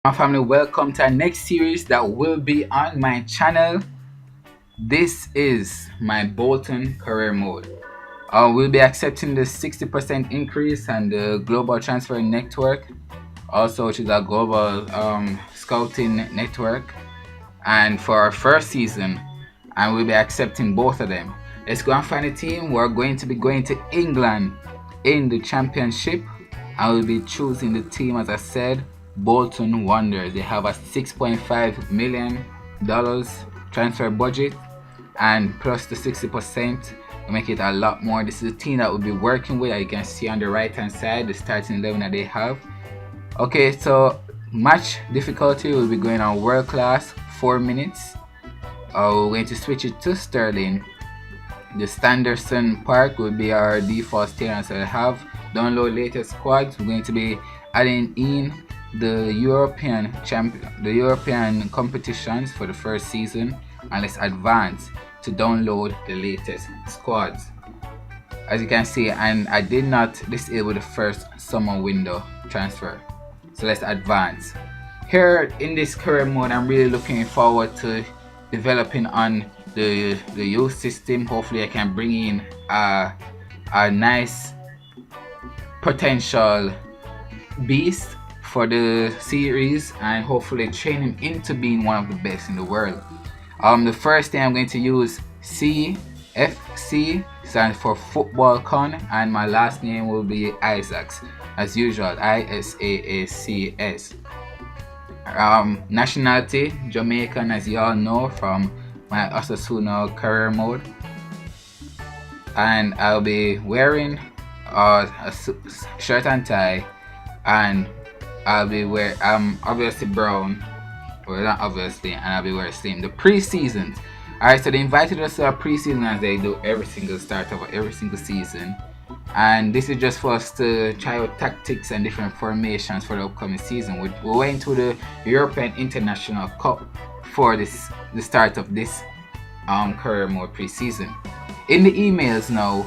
My family, welcome to our next series that will be on my channel. This is my Bolton career mode. We'll be accepting the 60% increase and the global transfer network, also which is a global scouting network, and for our first season, and we'll be accepting both of them. Let's go and find a team. We're going to be going to England in the championship. I will be choosing the team, as I said, Bolton Wanderers. They have a $6.5 million transfer budget, and plus the 60% will make it a lot more. This is the team that we'll be working with. As you can see on the right hand side, the starting 11 that they have. Okay, so match difficulty will be going on world class, 4 minutes. We're going to switch it to Sterling. The Standerson Park will be our default stadium, so I have download latest squads. We're going to be adding in the European competitions for the first season, and let's advance to download the latest squads. As you can see, and I did not disable the first summer window transfer, so let's advance. Here in this career mode, I'm really looking forward to developing on the youth system. Hopefully I can bring in a nice potential beast for the series and hopefully train him into being one of the best in the world. The first thing I'm going to use CFC stands for Football Con, and my last name will be Isaacs, as usual, ISAACS. Nationality Jamaican, as you all know from my Osasuna career mode, and I'll be wearing a shirt and tie, and I'll be obviously brown, well not obviously, and I'll be wearing slim. The pre-seasons. Alright, so they invited us to a pre-season as they do every single start of every single season, and this is just for us to try out tactics and different formations for the upcoming season. We went to the European International Cup for the start of this career mode pre-season. In the emails now,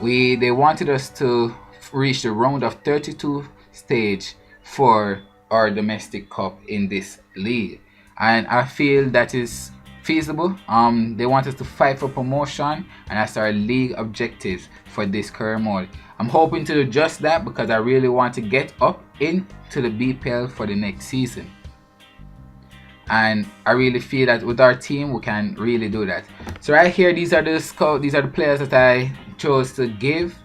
they wanted us to reach the round of 32 stage for our domestic cup in this league, and I feel that is feasible. They want us to fight for promotion, and that's our league objectives for this career mode. I'm hoping to do just that because I really want to get up into the BPL for the next season, and I really feel that with our team we can really do that. So right here, these are the players that I chose to give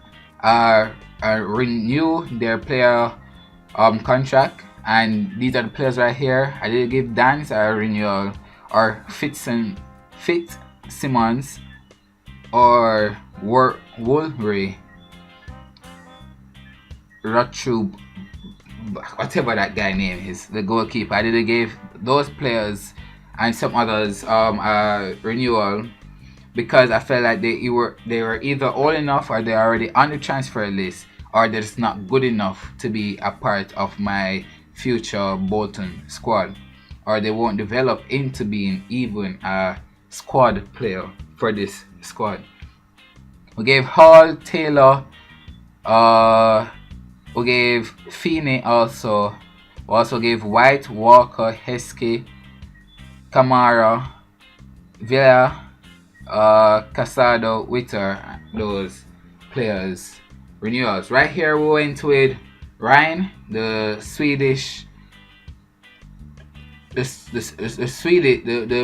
renew their player contract, and these are the players right here. I did give Dance a renewal, or Fitzsimmons, or Wolverine, Rotube, whatever that guy name is, the goalkeeper. I did give those players and some others a renewal because I felt like they were either old enough, or they're already on the transfer list, or they're just not good enough to be a part of my future Bolton squad, or they won't develop into being even a squad player for this squad. We gave Hall, Taylor, we gave Feeney also. We also gave White, Walker, Heskey, Kamara, Villa, Casado, Witter, those players renewals. Right here we went with Ryan, the Swedish, the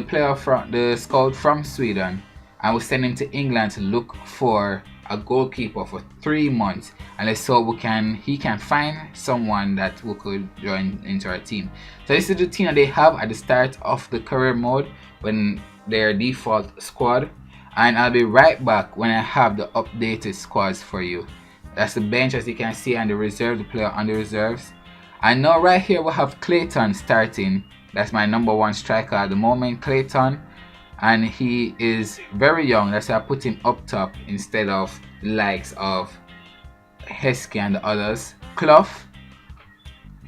player from the scout from Sweden, and we send him to England to look for a goalkeeper for 3 months, and let's hope he can find someone that we could join into our team. So this is the team that they have at the start of the career mode when their default squad, and I'll be right back when I have the updated squads for you. That's the bench, as you can see, and the reserve, the player on the reserves. And now right here we have Clayton starting. That's my number one striker at the moment, Clayton, and he is very young. That's why I put him up top instead of the likes of Heskey and the others. Clough,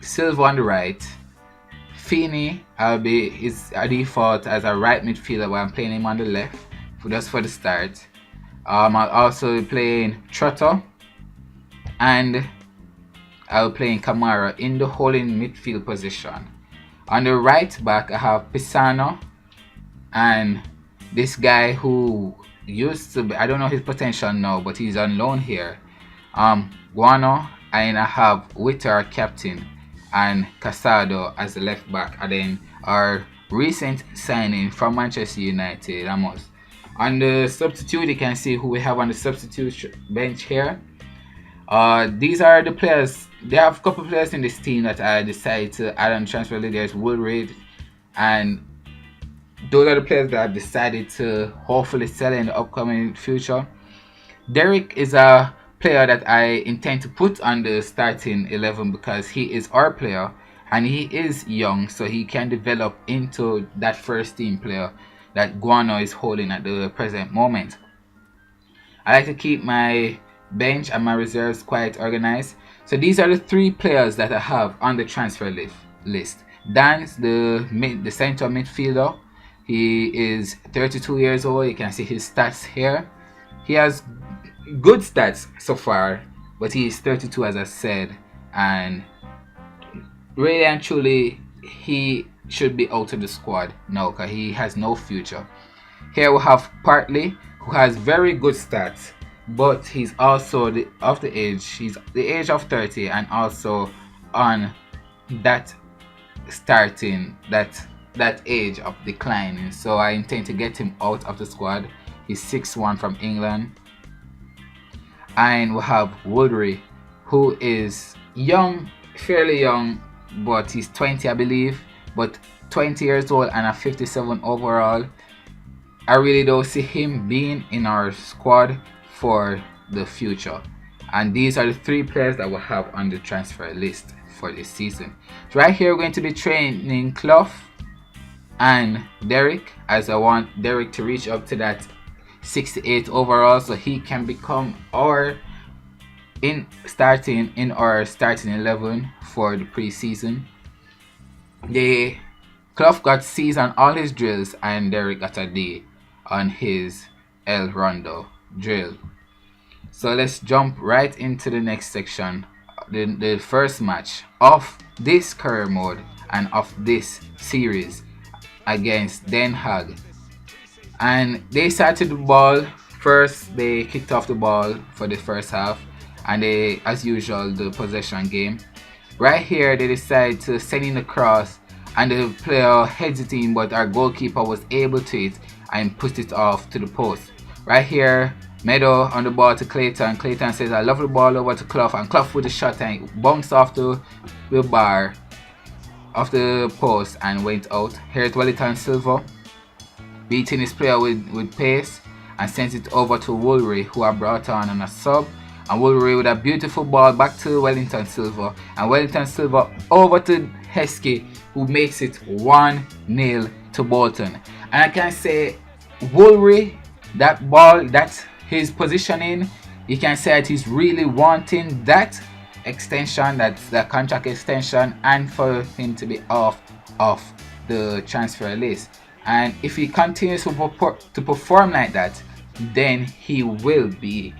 Silva on the right, Feeney is a default as a right midfielder, while I'm playing him on the left just for the start. I'll also be playing Trotter, and I'll be playing Kamara in the holding midfield position. On the right back, I have Pisano, and this guy who used to be, I don't know his potential now, but he's on loan here. Guano, and I have Witter captain and Casado as the left back, and then our recent signing from Manchester United, Ramos. On the substitute, you can see who we have on the substitute bench here. These are the players. They have a couple players in this team that I decided to add on transfer list. There's Woolreed, and those are the players that I've decided to hopefully sell in the upcoming future. Derek is a player that I intend to put on the starting 11 because he is our player and he is young, so he can develop into that first team player that Guano is holding at the present moment. I like to keep my bench and my reserves quite organized. So these are the three players that I have on the transfer list. Dan's the center midfielder. He is 32 years old. You can see his stats here. He has good stats so far, but he is 32 as I said, and really and truly he should be out of the squad now because he has no future. Here we have Partly, who has very good stats, but he's also of the age. He's the age of 30 and also on that starting that age of declining. So I intend to get him out of the squad. He's 6'1" from England. And we have Woodry, who is young, fairly young, but he's 20 I believe, but 20 years old and a 57 overall. I really don't see him being in our squad for the future. And these are the three players that we have on the transfer list for this season. So right here we're going to be training Clough and Derek, as I want Derek to reach up to that 68 overall so he can become our starting in our starting 11 for the preseason. Clough got C's on all his drills and Derek got a D on his El Rondo drill. So let's jump right into the next section, the first match of this career mode and of this series against Den Haag. And they started the ball first. They kicked off the ball for the first half, and they, as usual, the possession game. Right here they decided to send in the cross, and the player heads it in, but our goalkeeper was able to it and put it off to the post. Right here, Meadow on the ball to Clayton. Clayton says, I love the ball over to Clough, and Clough with the shot and bounced off the bar of the post and went out. Here's Wellington Silva beating his player with pace and sends it over to Woolry, who are brought on a sub. And Woolry with a beautiful ball back to Wellington Silva, and Wellington Silva over to Heskey, who makes it 1-0 to Bolton. And I can say Woolry, that ball, that's his positioning, you can say that he's really wanting that extension, that's the contract extension, and for him to be off the transfer list. And if he continues to perform like that, then he will be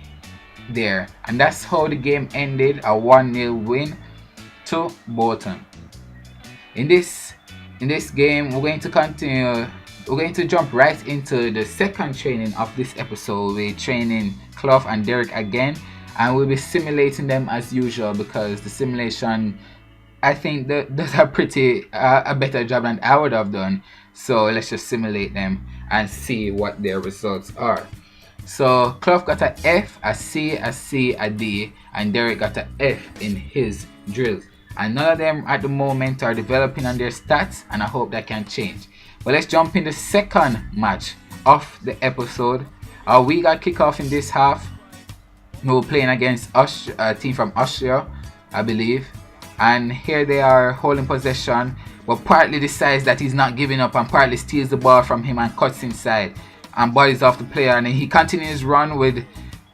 there. And that's how the game ended, a 1-0 win to Bolton. In this game, we're going to continue. We're going to jump right into the second training of this episode. We're training Clough and Derek again, and we'll be simulating them as usual because the simulation, I think, does a better job than I would have done. So let's just simulate them and see what their results are. So Clough got a F, a C, a D, and Derek got a F in his drills. And none of them at the moment are developing on their stats, and I hope that can change. But let's jump in the second match of the episode. We got kicked off in this half. We were playing against a team from Austria, I believe. And here they are holding possession, but Partly decides that he's not giving up, and Partly steals the ball from him and cuts inside and bodies off the player, and then he continues run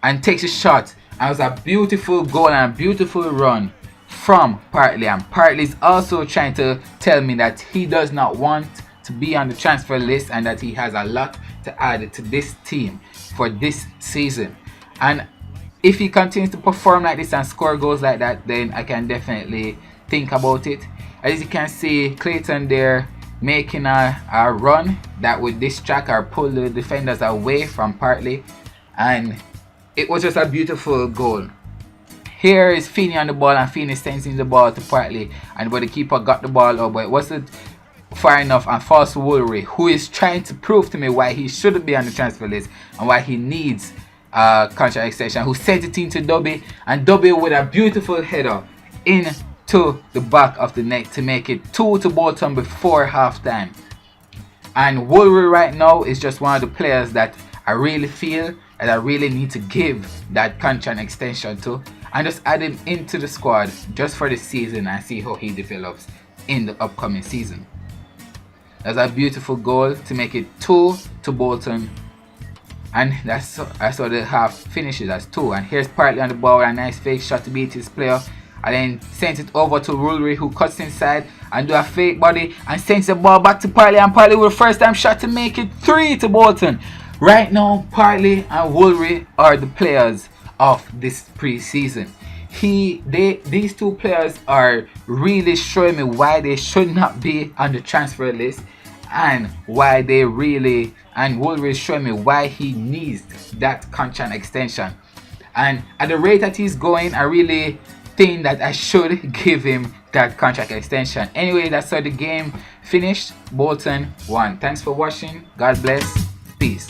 and takes a shot. And it was a beautiful goal and a beautiful run from Partly. And Partly is also trying to tell me that he does not want to be on the transfer list and that he has a lot to add to this team for this season. And if he continues to perform like this and score goals like that, then I can definitely think about it. As you can see, Clayton there making a run that would distract or pull the defenders away from Partey, and it was just a beautiful goal. Here is Feeney on the ball, and Feeney sends the ball to Partey, and but the keeper got the ball up, but it wasn't far enough and falls to Woolry, who is trying to prove to me why he shouldn't be on the transfer list and why he needs a contract extension, who sent it into Dobby, and Dobby with a beautiful header into the back of the net to make it 2 to Bolton before half time. And Woolry right now is just one of the players that I really feel that I really need to give that contract extension to, and just add him into the squad just for the season and see how he develops in the upcoming season. That's a beautiful goal to make it 2 to Bolton, and that's how the half finishes as 2. And here's Partey on the ball with a nice fake shot to beat his player, and then sends it over to Woolry, who cuts inside and do a fake body and sends the ball back to Partey, and Partey with a first time shot to make it 3 to Bolton. Right now, Partey and Woolry are the players of this pre-season. These two players are really showing me why they should not be on the transfer list, and why and Woolry is showing me why he needs that contract extension. And at the rate that he's going, I really think that I should give him that contract extension. Anyway, that's how the game finished. Bolton won. Thanks for watching. God bless. Peace.